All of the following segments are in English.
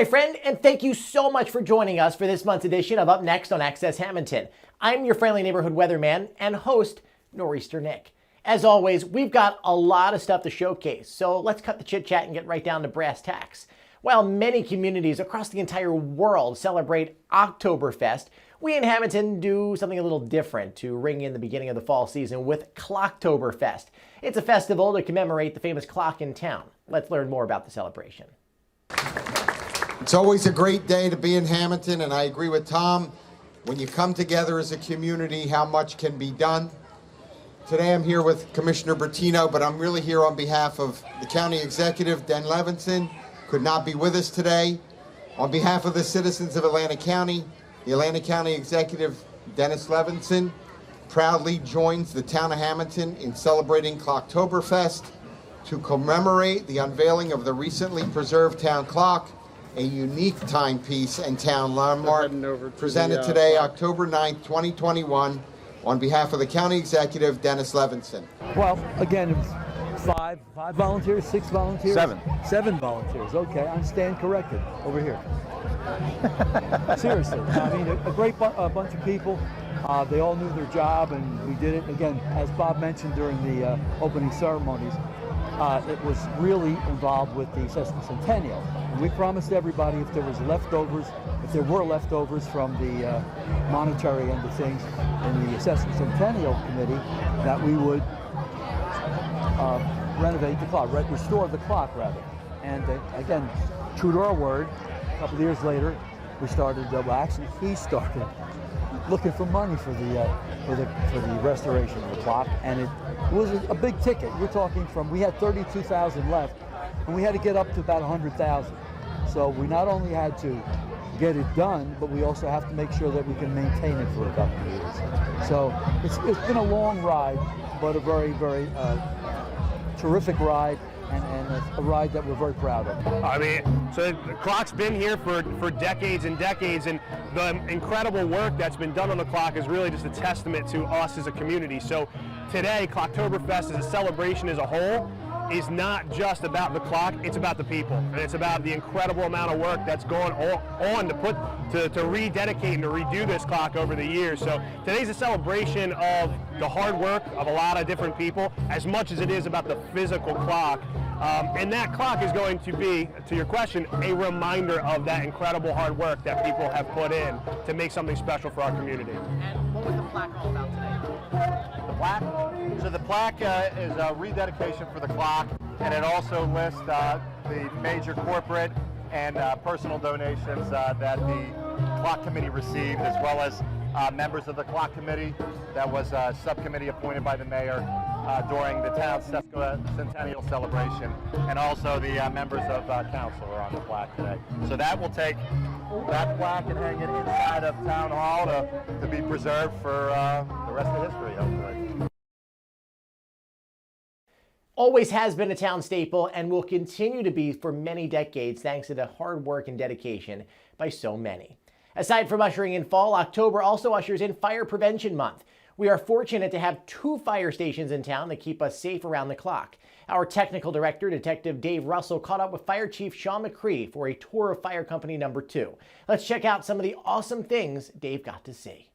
my friend, and thank you so much for joining us for this month's edition of Up Next on Access Hammonton. I'm your friendly neighborhood weatherman and host, Nor'easter Nick. As always, we've got a lot of stuff to showcase, so let's cut the chit-chat and get right down to brass tacks. While many communities across the entire world celebrate Clocktoberfest, we in Hammonton do something a little different to ring in the beginning of the fall season with Clocktoberfest. It's a festival to commemorate the famous clock in town. Let's learn more about the celebration. It's always a great day to be in Hammonton, and I agree with Tom. When you come together as a community, how much can be done. Today I'm here with Commissioner Bertino, but I'm really here on behalf of the County Executive, Den Levinson, could not be with us today. On behalf of the citizens of Atlantic County, the Atlantic County Executive, Dennis Levinson, proudly joins the town of Hammonton in celebrating Clocktoberfest to commemorate the unveiling of the recently preserved town clock, a unique timepiece and town landmark, presented today, October 9th, 2021, on behalf of the County Executive, Dennis Levinson. Well, again, it was five volunteers, 6 volunteers? 7 volunteers, okay, I stand corrected, over here. Seriously, I mean, a great bunch of people. They all knew their job, and we did it. Again, as Bob mentioned during the opening ceremonies, it was really involved with the sesquicentennial. And we promised everybody if there were leftovers from the monetary end of things in the sesquicentennial committee, that we would renovate the clock, restore the clock rather. And again, true to our word, a couple of years later, we started, actually he started looking for money for the restoration of the clock, and it was a big ticket. We're talking we had 32,000 left, and we had to get up to about 100,000. So we not only had to get it done, but we also have to make sure that we can maintain it for a couple of years. So it's been a long ride, but a very, very terrific ride, and a ride that we're very proud of. I mean, so the clock's been here for decades and decades, and the incredible work that's been done on the clock is really just a testament to us as a community. So today, Clocktoberfest as a celebration as a whole is not just about the clock, it's about the people. And it's about the incredible amount of work that's going on to rededicate and to redo this clock over the years. So today's a celebration of the hard work of a lot of different people, as much as it is about the physical clock. And that clock is going to be, to your question, a reminder of that incredible hard work that people have put in to make something special for our community. And what was the plaque all about today? The plaque? So the plaque is a rededication for the clock, and it also lists the major corporate and personal donations that the clock committee received, as well as members of the clock committee. That was a subcommittee appointed by the mayor during the town's centennial celebration, and also the members of council are on the plaque today. So that will take that plaque and hang it inside of Town Hall to be preserved for the rest of history, hopefully. Always has been a town staple and will continue to be for many decades thanks to the hard work and dedication by so many. Aside from ushering in fall, October also ushers in Fire Prevention Month. We are fortunate to have 2 fire stations in town that keep us safe around the clock. Our technical director, Detective Dave Russell, caught up with Fire Chief Chief Macri for a tour of Fire Company number 2. Let's check out some of the awesome things Dave got to see.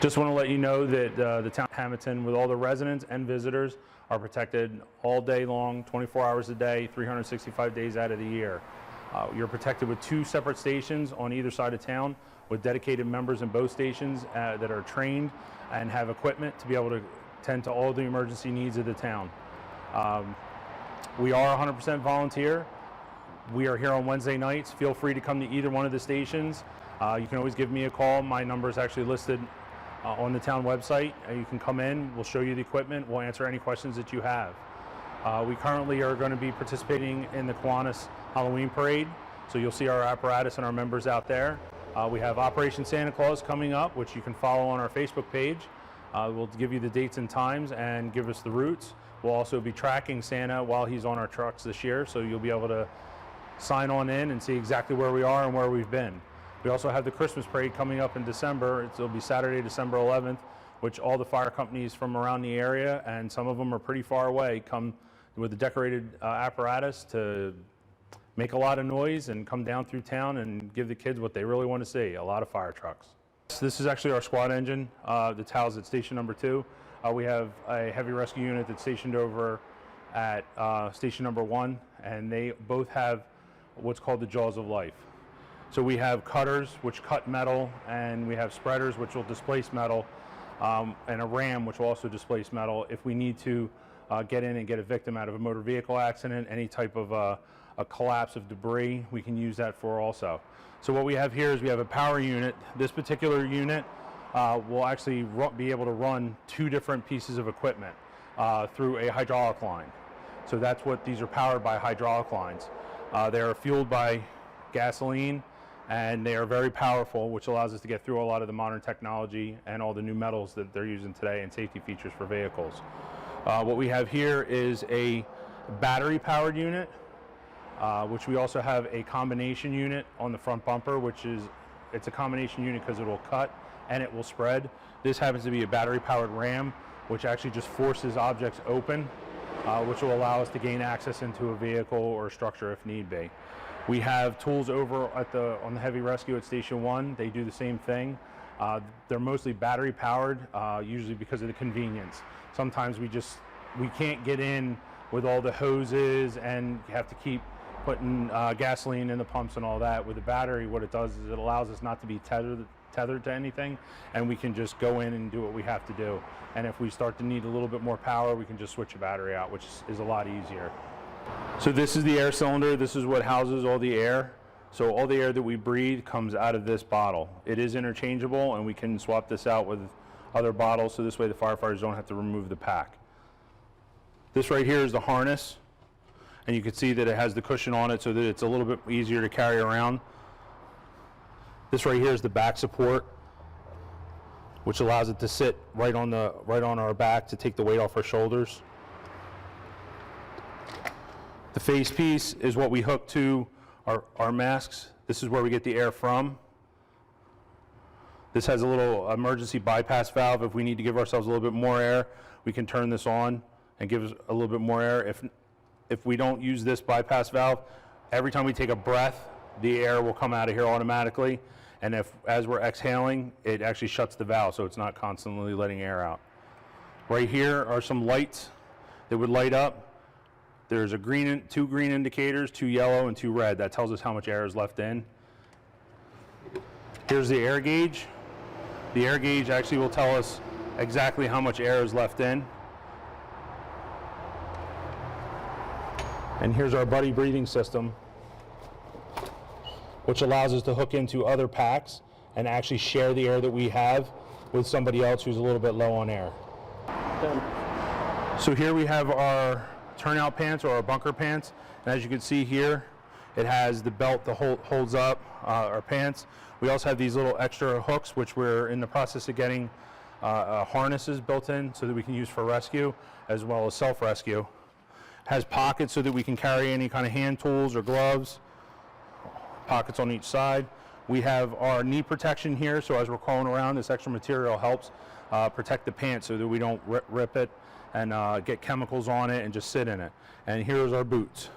Just want to let you know that the town of Hammonton, with all the residents and visitors, are protected all day long, 24 hours a day, 365 days out of the year. You're protected with 2 separate stations on either side of town, with dedicated members in both stations that are trained and have equipment to be able to tend to all the emergency needs of the town. We are 100% volunteer. We are here on Wednesday nights. Feel free to come to either one of the stations. You can always give me a call. My number is actually listed on the town website. You can come in, we'll show you the equipment, we'll answer any questions that you have. We currently are going to be participating in the Kiwanis Halloween Parade, so you'll see our apparatus and our members out there. We have Operation Santa Claus coming up, which you can follow on our Facebook page. We'll give you the dates and times and give us the routes. We'll also be tracking Santa while he's on our trucks this year, so you'll be able to sign on in and see exactly where we are and where we've been. We also have the Christmas parade coming up in December. It'll be Saturday, December 11th, which all the fire companies from around the area, and some of them are pretty far away, come with a decorated apparatus to make a lot of noise and come down through town and give the kids what they really want to see, a lot of fire trucks. This is actually our squad engine that's housed at station number 2. We have a heavy rescue unit that's stationed over at station number 1, and they both have what's called the jaws of life. So we have cutters which cut metal, and we have spreaders which will displace metal, and a ram which will also displace metal if we need to get in and get a victim out of a motor vehicle accident, any type of a collapse of debris, we can use that for also. So what we have here is we have a power unit. This particular unit will actually be able to run 2 different pieces of equipment through a hydraulic line. So that's what these are powered by, hydraulic lines. They are fueled by gasoline, and they are very powerful, which allows us to get through a lot of the modern technology and all the new metals that they're using today and safety features for vehicles. What we have here is a battery powered unit, which we also have a combination unit on the front bumper, it's a combination unit because it will cut and it will spread. This happens to be a battery powered ram, which actually just forces objects open, which will allow us to gain access into a vehicle or a structure if need be. We have tools over at on the heavy rescue at Station 1. They do the same thing. They're mostly battery powered, usually because of the convenience. Sometimes we can't get in with all the hoses and have to keep putting gasoline in the pumps and all that. With the battery, what it does is it allows us not to be tethered to anything, and we can just go in and do what we have to do. And if we start to need a little bit more power, we can just switch the battery out, which is a lot easier. So this is the air cylinder. This is what houses all the air. So all the air that we breathe comes out of this bottle. It is interchangeable, and we can swap this out with other bottles, so this way the firefighters don't have to remove the pack. This right here is the harness, and you can see that it has the cushion on it so that it's a little bit easier to carry around. This right here is the back support, which allows it to sit right on our back to take the weight off our shoulders. The face piece is what we hook to our masks. This is where we get the air from. This has a little emergency bypass valve. If we need to give ourselves a little bit more air, we can turn this on and give us a little bit more air. If we don't use this bypass valve, every time we take a breath, the air will come out of here automatically. And as we're exhaling, it actually shuts the valve, so it's not constantly letting air out. Right here are some lights that would light up. There's 2 green indicators, 2 yellow, and 2 red. That tells us how much air is left in. Here's the air gauge. The air gauge actually will tell us exactly how much air is left in. And here's our buddy breathing system, which allows us to hook into other packs and actually share the air that we have with somebody else who's a little bit low on air. So here we have our turnout pants, or our bunker pants, and as you can see here, it has the belt that holds up our pants. We also have these little extra hooks, which we're in the process of getting harnesses built in so that we can use for rescue as well as self-rescue. Has pockets so that we can carry any kind of hand tools or gloves, pockets on each side. We have our knee protection here, so as we're crawling around, this extra material helps protect the pants so that we don't rip it and get chemicals on it and just sit in it. And here's our boots.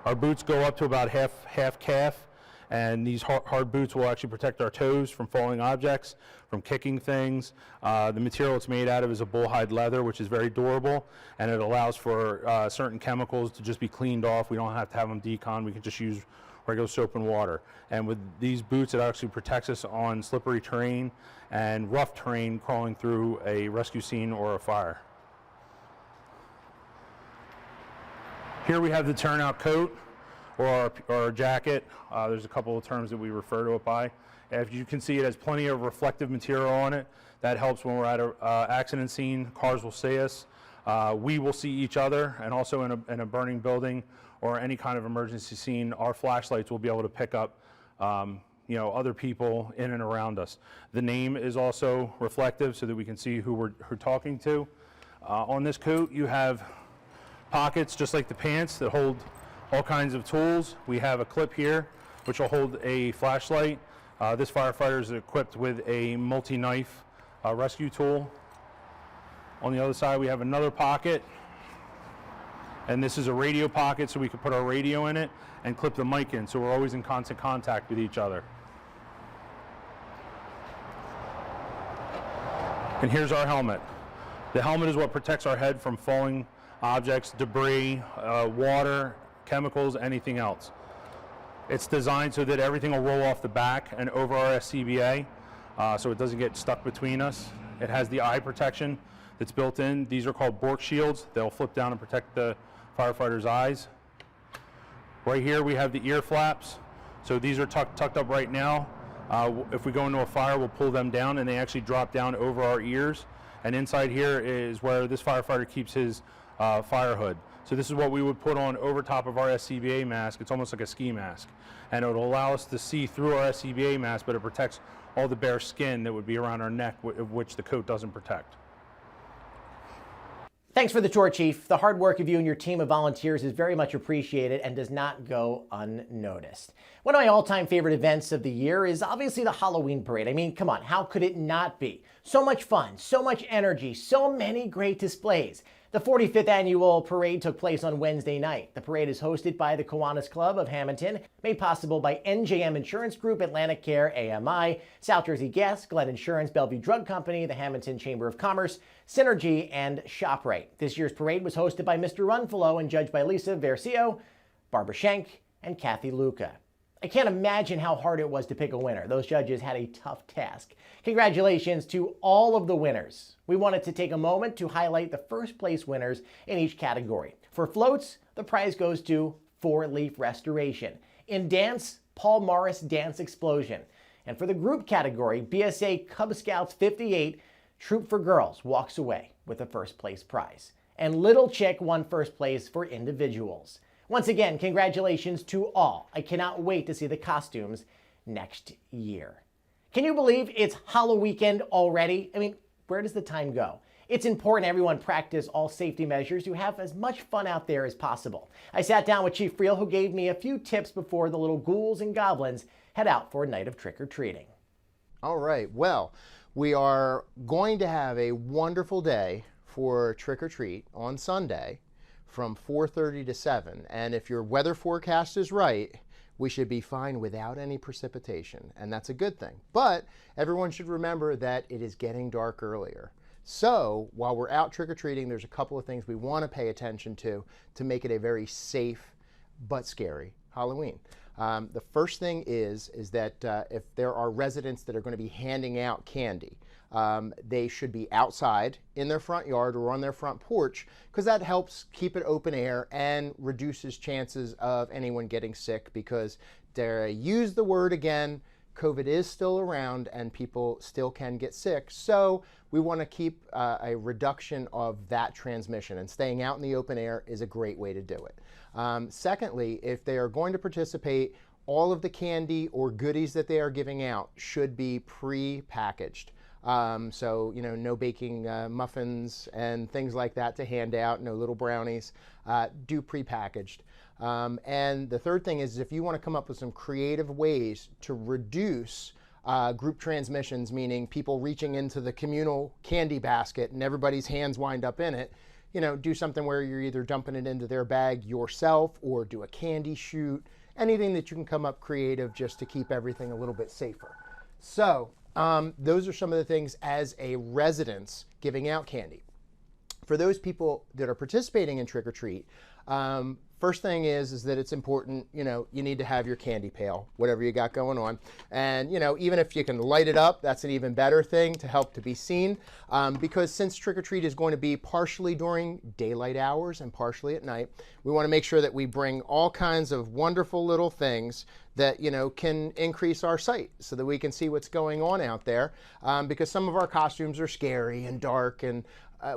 Our boots go up to about half calf, and these hard boots will actually protect our toes from falling objects, from kicking things. The material it's made out of is a bullhide leather, which is very durable, and it allows for certain chemicals to just be cleaned off. We don't have to have them decon. We can just use regular soap and water. And with these boots, it actually protects us on slippery terrain and rough terrain crawling through a rescue scene or a fire. Here we have the turnout coat, or our jacket. There's a couple of terms that we refer to it by. As you can see, it has plenty of reflective material on it. That helps when we're at an accident scene. Cars will see us. We will see each other, and also in a burning building or any kind of emergency scene, our flashlights will be able to pick up other people in and around us. The name is also reflective so that we can see who we're talking to. On this coat, you have pockets just like the pants that hold all kinds of tools. We have a clip here which will hold a flashlight. This firefighter is equipped with a multi-knife rescue tool. On the other side, we have another pocket And this is a radio pocket, so we can put our radio in it and clip the mic in, so we're always in constant contact with each other. And here's our helmet. The helmet is what protects our head from falling objects, debris, water, chemicals, anything else. It's designed so that everything will roll off the back and over our SCBA, so it doesn't get stuck between us. It has the eye protection that's built in. These are called Bork shields. They'll flip down and protect the firefighter's eyes. Right here we have the ear flaps. So these are tucked up right now. If we go into a fire, we'll pull them down and they actually drop down over our ears. And inside here is where this firefighter keeps his fire hood. So this is what we would put on over top of our SCBA mask. It's almost like a ski mask. And it'll allow us to see through our SCBA mask, but it protects all the bare skin that would be around our neck, which the coat doesn't protect. Thanks for the tour, Chief. The hard work of you and your team of volunteers is very much appreciated and does not go unnoticed. One of my all-time favorite events of the year is obviously the Halloween Parade. I mean, come on, how could it not be? So much fun, so much energy, so many great displays. The 45th Annual Parade took place on Wednesday night. The parade is hosted by the Kiwanis Club of Hammonton, made possible by NJM Insurance Group, Atlantic Care, AMI, South Jersey Gas, Glen Insurance, Bellevue Drug Company, the Hammonton Chamber of Commerce, Synergy, and ShopRite. This year's parade was hosted by Mr. Runfellow and judged by Lisa Versio, Barbara Schenk, and Kathy Luca. I can't imagine how hard it was to pick a winner. Those judges had a tough task. Congratulations to all of the winners. We wanted to take a moment to highlight the first place winners in each category. For floats, the prize goes to 4-Leaf Restoration. In dance, Paul Morris Dance Explosion. And for the group category, BSA Cub Scouts 58 Troop for Girls walks away with the first place prize. And Little Chick won first place for individuals. Once again, congratulations to all. I cannot wait to see the costumes next year. Can you believe it's Halloween weekend already? I mean, where does the time go? It's important everyone practice all safety measures to have as much fun out there as possible. I sat down with Chief Friel, who gave me a few tips before the little ghouls and goblins head out for a night of trick-or-treating. All right, well, we are going to have a wonderful day for trick-or-treat on Sunday from 4:30 to 7. And if your weather forecast is right, we should be fine without any precipitation, and that's a good thing. But everyone should remember that it is getting dark earlier. So while we're out trick-or-treating, there's a couple of things we want to pay attention to make it a very safe but scary Halloween. The first thing is that if there are residents that are going to be handing out candy, they should be outside in their front yard or on their front porch, because that helps keep it open air and reduces chances of anyone getting sick, because dare I use the word again, COVID is still around and people still can get sick. So we want to keep a reduction of that transmission, and staying out in the open air is a great way to do it. Secondly, if they are going to participate, all of the candy or goodies that they are giving out should be pre-packaged. So, you know, no baking muffins and things like that to hand out, no little brownies, do pre-packaged. And the third thing is, if you want to come up with some creative ways to reduce group transmissions, meaning people reaching into the communal candy basket and everybody's hands wind up in it, you know, do something where you're either dumping it into their bag yourself or do a candy shoot, anything that you can come up creative just to keep everything a little bit safer. So those are some of the things as a residence giving out candy. For those people that are participating in trick or treat, first thing is that it's important, you know, you need to have your candy pail, whatever you got going on. And, you know, even if you can light it up, that's an even better thing to help to be seen. Because since trick or treat is going to be partially during daylight hours and partially at night, we want to make sure that we bring all kinds of wonderful little things that, you know, can increase our sight so that we can see what's going on out there. Because some of our costumes are scary and dark, and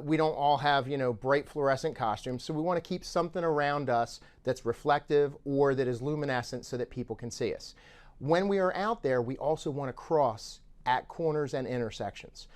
we don't all have, you know, bright fluorescent costumes. So we want to keep something around us that's reflective or that is luminescent so that people can see us. When we are out there, we also want to cross at corners and intersections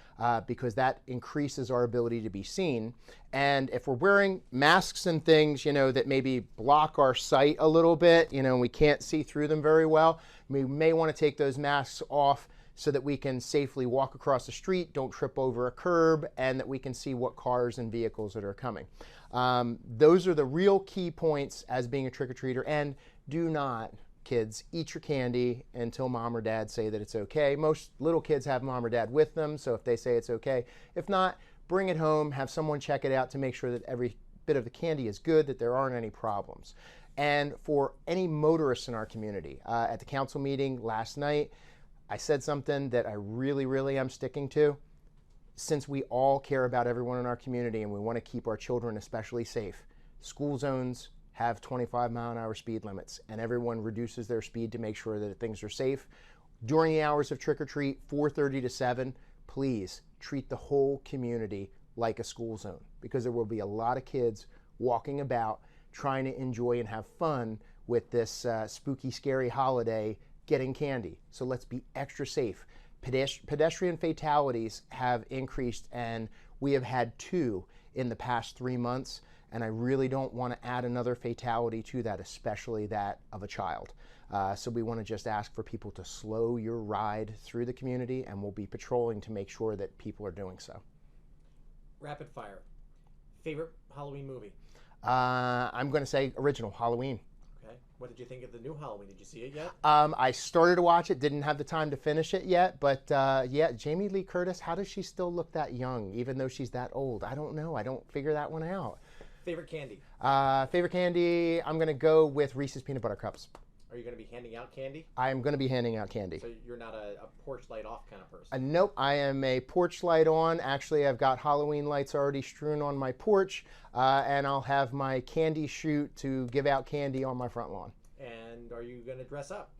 because that increases our ability to be seen. And if we're wearing masks and things, you know, that maybe block our sight a little bit, you know, and we can't see through them very well, we may want to take those masks off so that we can safely walk across the street, don't trip over a curb, and that we can see what cars and vehicles that are coming. Those are the real key points as being a trick-or-treater. And do not, kids, eat your candy until mom or dad say that it's okay. Most little kids have mom or dad with them, so if they say it's okay. If not, bring it home, have someone check it out to make sure that every bit of the candy is good, that there aren't any problems. And for any motorists in our community, at the council meeting last night, I said something that I really am sticking to. Since we all care about everyone in our community and we want to keep our children especially safe, school zones have 25-mile-an-hour speed limits, and everyone reduces their speed to make sure that things are safe. During the hours of trick-or-treat, 4:30 to 7, please treat the whole community like a school zone, because there will be a lot of kids walking about trying to enjoy and have fun with this spooky, scary holiday getting candy. So let's be extra safe. Pedestrian fatalities have increased, and we have had 2 in the past 3 months, and I really don't want to add another fatality to that, especially that of a child. So we want to just ask for people to slow your ride through the community, and we'll be patrolling to make sure that people are doing so. Rapid fire. Favorite Halloween movie? I'm going to say original Halloween. Okay. What did you think of the new Halloween? Did you see it yet? I started to watch it, didn't have the time to finish it yet, but yeah, Jamie Lee Curtis, how does she still look that young, even though she's that old? I don't know. I don't figure that one out. Favorite candy? Favorite candy, I'm going to go with Reese's Peanut Butter Cups. Are you going to be handing out candy? I'm going to be handing out candy. So you're not a porch light off kind of person? Nope, I am a porch light on. Actually, I've got Halloween lights already strewn on my porch, and I'll have my candy chute to give out candy on my front lawn. And are you going to dress up?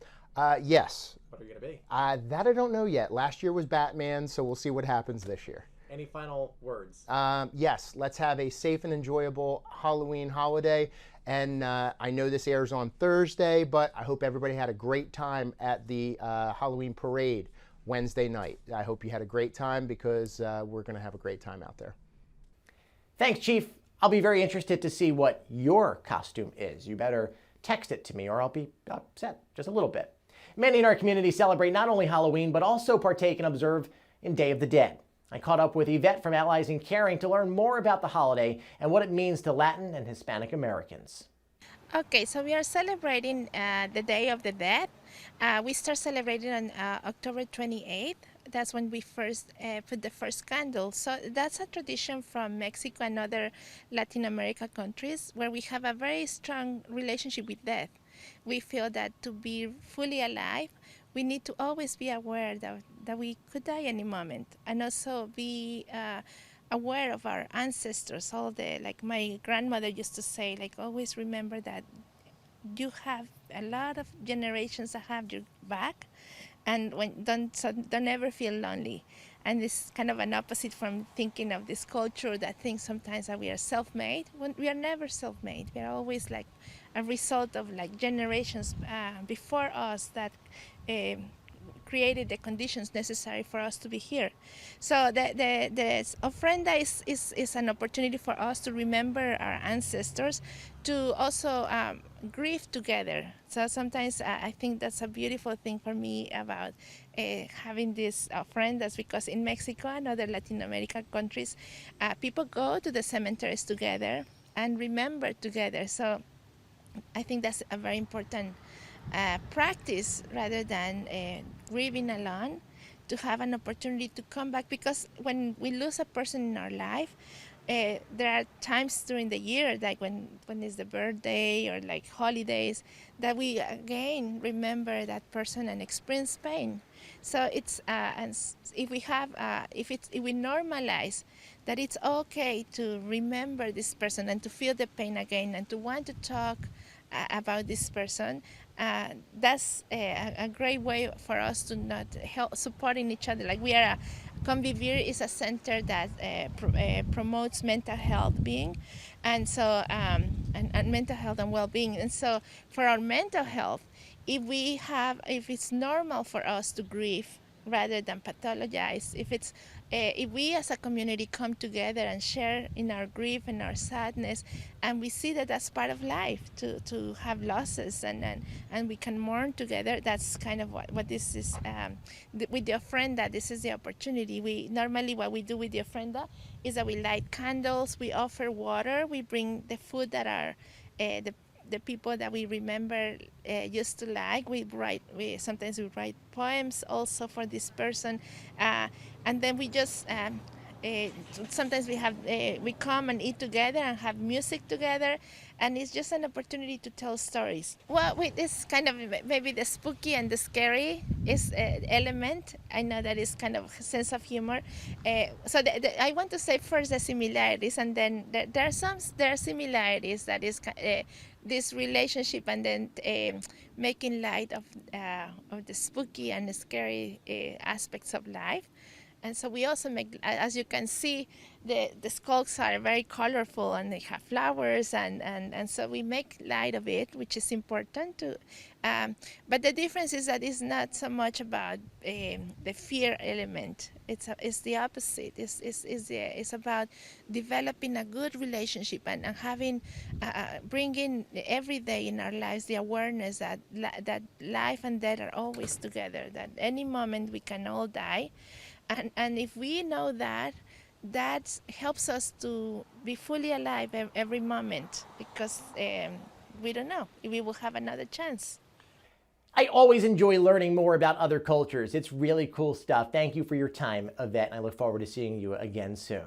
Yes. What are you going to be? That I don't know yet. Last year was Batman, so we'll see what happens this year. Any final words? Yes, let's have a safe and enjoyable Halloween holiday. And I know this airs on Thursday, but I hope everybody had a great time at the Halloween Parade Wednesday night. I hope you had a great time, because we're going to have a great time out there. Thanks, Chief. I'll be very interested to see what your costume is. You better text it to me or I'll be upset just a little bit. Many in our community celebrate not only Halloween, but also partake and observe in Day of the Dead. I caught up with Ivette from Allies in Caring to learn more about the holiday and what it means to Latin and Hispanic Americans. Okay, so we are celebrating the Day of the Dead. We start celebrating on October 28th. That's when we first put the first candle. So that's a tradition from Mexico and other Latin American countries, where we have a very strong relationship with death. We feel that to be fully alive, we need to always be aware that we could die any moment, and also be aware of our ancestors. Like my grandmother used to say, like, always remember that you have a lot of generations that have your back, and don't ever feel lonely. And this is kind of an opposite from thinking of this culture that thinks sometimes that we are self-made. When we are never self-made. We are always like a result of like generations before us that created the conditions necessary for us to be here. So the ofrenda is an opportunity for us to remember our ancestors, to also grieve together. So sometimes I think that's a beautiful thing for me about having this ofrendas, because in Mexico and other Latin American countries, people go to the cemeteries together and remember together. So I think that's a very important practice, rather than grieving alone, to have an opportunity to come back, because when we lose a person in our life, there are times during the year, like when it's the birthday or like holidays, that we again remember that person and experience pain. So it's and if we normalize that it's okay to remember this person and to feel the pain again and to want to talk about this person, that's a great way for us to not help supporting each other. Like we are Convivir is a center that promotes mental health being, and so and mental health and well-being. And so for our mental health, if it's normal for us to grieve rather than pathologize, if it's if we as a community come together and share in our grief and our sadness, and we see that that's part of life, to have losses, and we can mourn together, that's kind of what this is. With the ofrenda, this is the opportunity. We normally, what we do with the ofrenda is that we light candles, we offer water, we bring the food that are the people that we remember used to like. Sometimes we write poems also for this person, and then we just sometimes we come and eat together and have music together, and it's just an opportunity to tell stories. Well, with this kind of maybe the spooky and the scary is element. I know that is kind of a sense of humor. So I want to say first the similarities, and then there are similarities, that is this relationship, and then making light of the spooky and the scary aspects of life. And so we also make, as you can see, the skulls are very colorful and they have flowers, and so we make light of it, which is important to. But the difference is that it's not so much about the fear element. It's the opposite. It's about developing a good relationship and having bringing every day in our lives the awareness that life and death are always together. That any moment we can all die. And if we know that, that helps us to be fully alive every moment, because we don't know if we will have another chance. I always enjoy learning more about other cultures. It's really cool stuff. Thank you for your time, Ivette, and I look forward to seeing you again soon.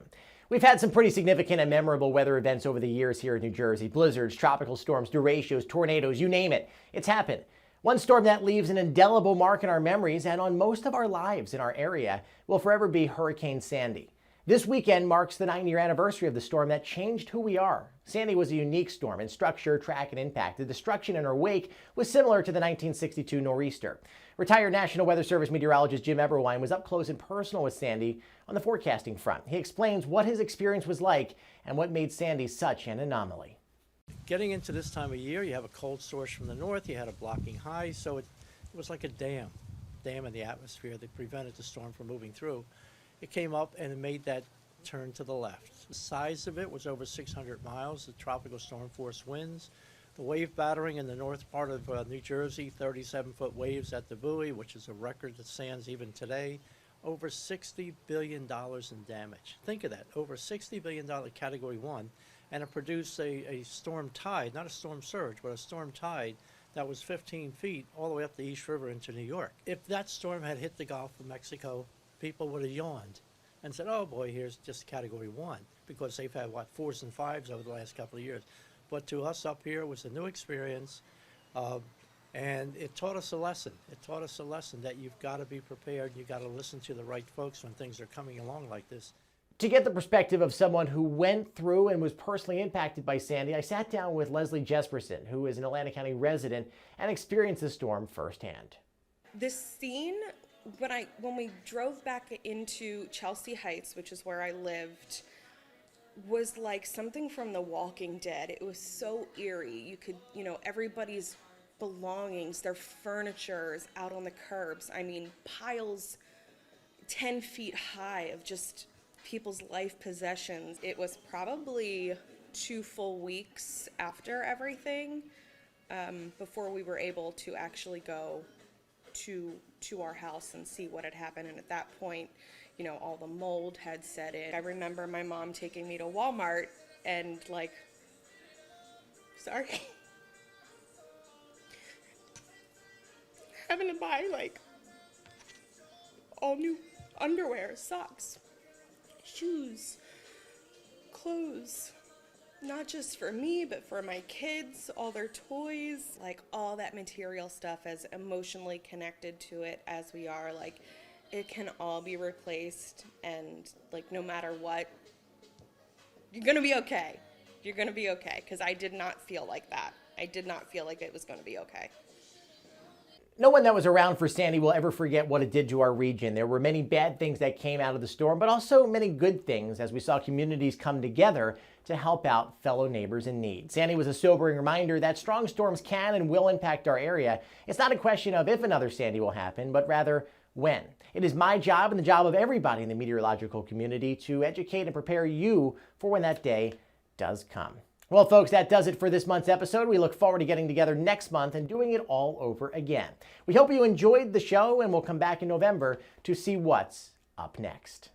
We've had some pretty significant and memorable weather events over the years here in New Jersey. Blizzards, tropical storms, derechos, tornadoes, you name it. It's happened. One storm that leaves an indelible mark in our memories and on most of our lives in our area will forever be Hurricane Sandy. This weekend marks the 9-year anniversary of the storm that changed who we are. Sandy was a unique storm in structure, track, and impact. The destruction in her wake was similar to the 1962 nor'easter. Retired National Weather Service meteorologist Jim Eberwein was up close and personal with Sandy on the forecasting front. He explains what his experience was like and what made Sandy such an anomaly. Getting into this time of year, you have a cold source from the north, you had a blocking high, so it was like a dam in the atmosphere that prevented the storm from moving through. It came up and it made that turn to the left. The size of it was over 600 miles, the tropical storm force winds. The wave battering in the north part of New Jersey, 37-foot waves at the buoy, which is a record that stands even today. Over $60 billion in damage. Think of that, over $60 billion Category 1. And it produced a storm tide, not a storm surge, but a storm tide that was 15 feet all the way up the East River into New York. If that storm had hit the Gulf of Mexico, people would have yawned and said, oh boy, here's just Category 1, because they've had, 4s and 5s over the last couple of years. But to us up here, it was a new experience, and it taught us a lesson. It taught us a lesson that you've got to be prepared, you've got to listen to the right folks when things are coming along like this. To get the perspective of someone who went through and was personally impacted by Sandy, I sat down with Leslie Jesperson, who is an Atlantic County resident and experienced the storm firsthand. This scene, when we drove back into Chelsea Heights, which is where I lived, was like something from The Walking Dead. It was so eerie. You could, everybody's belongings, their furniture is out on the curbs. I mean, piles 10 feet high of just people's life possessions. It was probably 2 full weeks after everything before we were able to actually go to our house and see what had happened. And at that point, all the mold had set in. I remember my mom taking me to Walmart and having to buy all new underwear, socks, shoes, clothes, not just for me, but for my kids, all their toys, all that material stuff, as emotionally connected to it as we are, it can all be replaced, and no matter what, you're gonna be okay. You're gonna be okay, because I did not feel like that. I did not feel like it was gonna be okay. No one that was around for Sandy will ever forget what it did to our region. There were many bad things that came out of the storm, but also many good things as we saw communities come together to help out fellow neighbors in need. Sandy was a sobering reminder that strong storms can and will impact our area. It's not a question of if another Sandy will happen, but rather when. It is my job and the job of everybody in the meteorological community to educate and prepare you for when that day does come. Well, folks, that does it for this month's episode. We look forward to getting together next month and doing it all over again. We hope you enjoyed the show, and we'll come back in November to see what's up next.